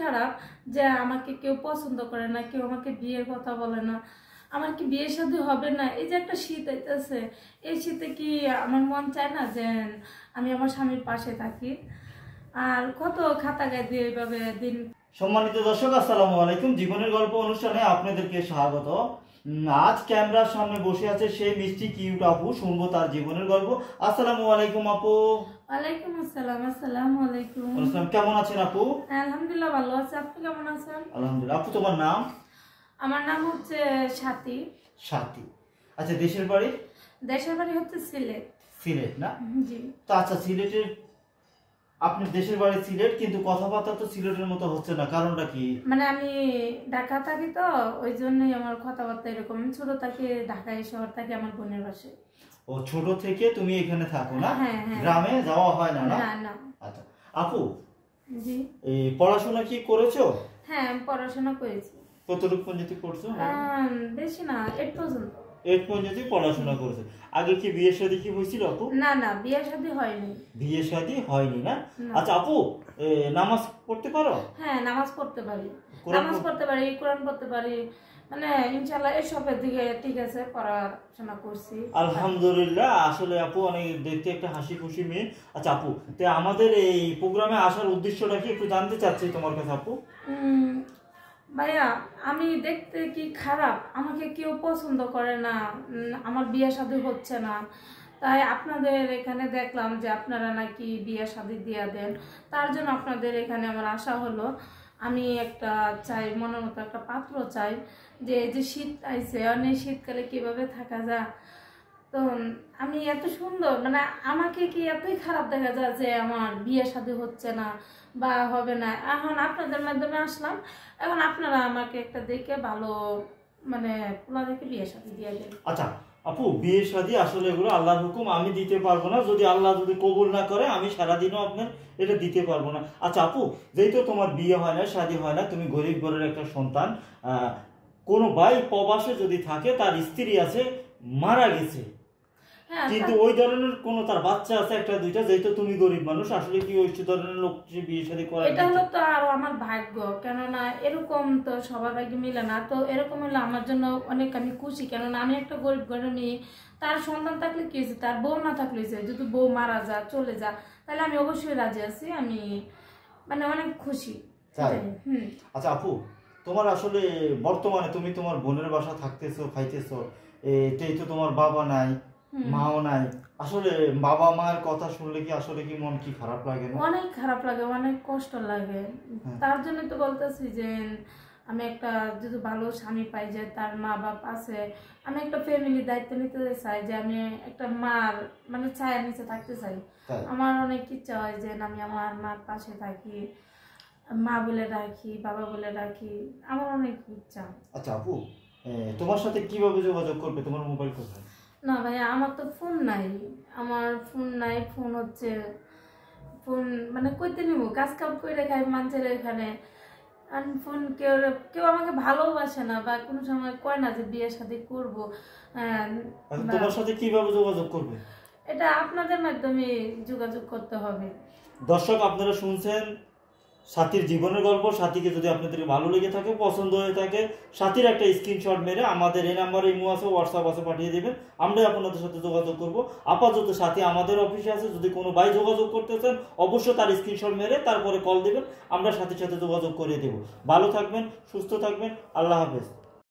খারাপ যে আমাকে কেউ পছন্দ করে না, কেউ আমাকে বিয়ের কথা বলে না। আমার কি বিয়ের সাথে হবে না? এই যে একটা শীত আইতেছে, এই শীতে কি আমার মন চায় না যে আমি আমার স্বামীর পাশে থাকি? আর কত খাতা গায়ে দিয়ে এইভাবে দিন। সম্মানিত দর্শক, আসসালামু আলাইকুম। জীবনের গল্প অনুষ্ঠানে আপনাদেরকে স্বাগত। আজ ক্যামেরার সামনে বসে আছে সেই মিষ্টি কিউট আপু, শুনবো তার জীবনের গল্প। আসসালামু আলাইকুম আপু। ওয়ালাইকুম আসসালাম। আসসালামু আলাইকুম। কেমন আছেন আপু? আলহামদুলিল্লাহ ভালো আছি, আপনি কেমন আছেন? আলহামদুলিল্লাহ। আপু তোমার নাম? আমার নাম হচ্ছে স্বাতী। স্বাতী। আচ্ছা, দেশের বাড়ি? দেশের বাড়ি হচ্ছে সিলেট। সিলেট না? জি। তো আচ্ছা, সিলেটের আপনি দেশের বাড়ি সিলেট, কিন্তু কথাবার্তা তো সিলেটের মতো হচ্ছে না, কারণটা কি? মানে আমি ঢাকা থাকি তো, ওই জন্যই আমার কথাবার্তা এরকম। ছোট থাকি ঢাকায়, শহর থাকি আমার বোনের বাসায়। ও, ছোট থেকে তুমি এখানে থাকো না? হ্যাঁ, হ্যাঁ। গ্রামে যাওয়া হয় না? না না। আচ্ছা আপু, জি। এই পড়াশোনা কি করেছো? হ্যাঁ, আমি পড়াশোনা করেছি। কতটুকু পর্যন্ত পড়ছো? বেশি না, 8 পর্যন্ত। 8 পর্যন্ত পড়াশোনা করেছো। আগে কি বিয়ে শাদী কি হয়েছিল আপু? না না, বিয়ে শাদী হয়নি। বিয়ে শাদী হয়নি না? আচ্ছা আপু, নামাজ পড়তে পারো? হ্যাঁ, নামাজ পড়তে পারি। নামাজ পড়তে পারি, কোরআন পড়তে পারি, মানে ইনশাআল্লাহ এসবের দিকে ঠিক আছে, পড়াশোনা করছি। আলহামদুলিল্লাহ। আসলে আপু অনেক দেখতে একটা হাসি খুশি মেয়ে। আচ্ছা আপু, তো আমাদের এই প্রোগ্রামে আসার উদ্দেশ্যটা কি একটু জানতে চাচ্ছি তোমার কাছে আপু। ভাইয়া, আমি দেখতে কি খারাপ? আমাকে কেউ পছন্দ করে না, আমার বিয়ে শাদী হচ্ছে না। তাই আপনাদের এখানে দেখলাম যে আপনারা নাকি বিয়ে শাদী দিয়ে দেন, তার জন্য আপনাদের এখানে আমার আশা হলো। আমি একটা চাই, মনের মতো একটা পাত্র চাই, যে এই যে শীত আইছে, অনেক শীতকালে কিভাবে থাকা যায়। তো আমি এত সুন্দর, মানে আমাকে কি এতই খারাপ দেখা যায় যে আমার বিয়ে শাদী হচ্ছে না বা হবে না। এখন আপনাদের মাধ্যমে আসলাম, এখন আপনারা আমাকে একটা দেখে ভালো, মানে পোলা দেখে বিয়ে শাদী দিয়ে দেন। আচ্ছা আপু, বিয়ে শাদী আসলে এগুলো আল্লাহর হুকুম, আমি দিতে পারবো না। যদি আল্লাহ যদি কবুল না করে, আমি সারাদিনও আপনার এটা দিতে পারবো না। আচ্ছা আপু, যেহেতু তোমার বিয়ে হয় না, শাদী হয় না, তুমি গরিব ঘরের একটা সন্তান, কোনো ভাই প্রবাসে যদি থাকে, তার স্ত্রী আছে মারা গেছে, কিন্তু ওই ধরনের কোন তার বাচ্চা আছে একটা দুইটা, যেহেতু তুমি গরিব মানুষ, আসলে কি ওই ধরনের লোক বিয়ে শাদী করা? এটা হলো তো আরো আমার ভাগ্য, কেননা এরকম তো সবার ভাগ্য মিলে না। তো এরকম হলে আমার জন্য অনেক আমি খুশি, কেননা আমি একটা গরিব ঘরের মেয়ে। তার সন্তান থাকলে কি হয়েছে, তার বউ না থাকলে হয়েছে, যদি বউ মারা যা চলে যা, তাহলে আমি অবশ্যই রাজি আছি। আমি মানে অনেক খুশি। আচ্ছা আপু, তোমার আসলে বর্তমানে তুমি তোমার বোনের বাসা থাকতেছো, খাইতেছো, এটাই তো তোমার বাবা নাই, মাও নাই। আসলে বাবা মায়ের কথা শুনলে কি আসলে কি মন কি খারাপ লাগে না? অনেক খারাপ লাগে, অনেক কষ্ট লাগে। তার জন্য তো বলতেছি যে আমি একটা যদি ভালো স্বামী পাই, যে তার মা বাপ আছে, আমি একটা ফ্যামিলির দায়িত্ব নিতে চাই, যে আমি একটা মার মানে ছায়ার নিচে থাকতে চাই। আমার অনেক ইচ্ছা হয় যে আমি আমার মার পাশে থাকি, মা বলে রাখি, বাবা বলে রাখি, আমার অনেক ইচ্ছা। আচ্ছা আপু, তোমার সাথে কিভাবে যোগাযোগ করবে? তোমার মোবাইল কোথায়? না ভাইয়া, আমার তো ফোন নাই। আমার ফোন নাই, ফোন হচ্ছে ফোন মানে কইতে নিব, কাজ কাম করে খাই মানুষের এখানে। ফোন কেউ কেউ আমাকে ভালোবাসে না, বা কোনো সময় কয় না যে বিয়ে শাদী করবো। তোমার সাথে কিভাবে যোগাযোগ করবে? এটা আপনাদের মাধ্যমে যোগাযোগ করতে হবে। দর্শক, আপনারা শুনছেন সাথীর জীবনের গল্প। সাথীকে যদি আপনাদের ভালো লেগে থাকে, পছন্দ হয়ে থাকে, সাথীর একটা স্ক্রিনশট মেরে আমাদের এই নাম্বারে ইমো আছে, হোয়াটসঅ্যাপ আছে, পাঠিয়ে দেবেন। আমরা আপনাদের সাথে যোগাযোগ করব। আপাতত সাথী আমাদের অফিসে আছে, যদি কোনো ভাই যোগাযোগ করতে চান, অবশ্যই তার স্ক্রিনশট মেরে তারপরে কল দেবেন, আমরা সাথীর সাথে যোগাযোগ করে দেব। ভালো থাকবেন, সুস্থ থাকবেন, আল্লাহ হাফেজ।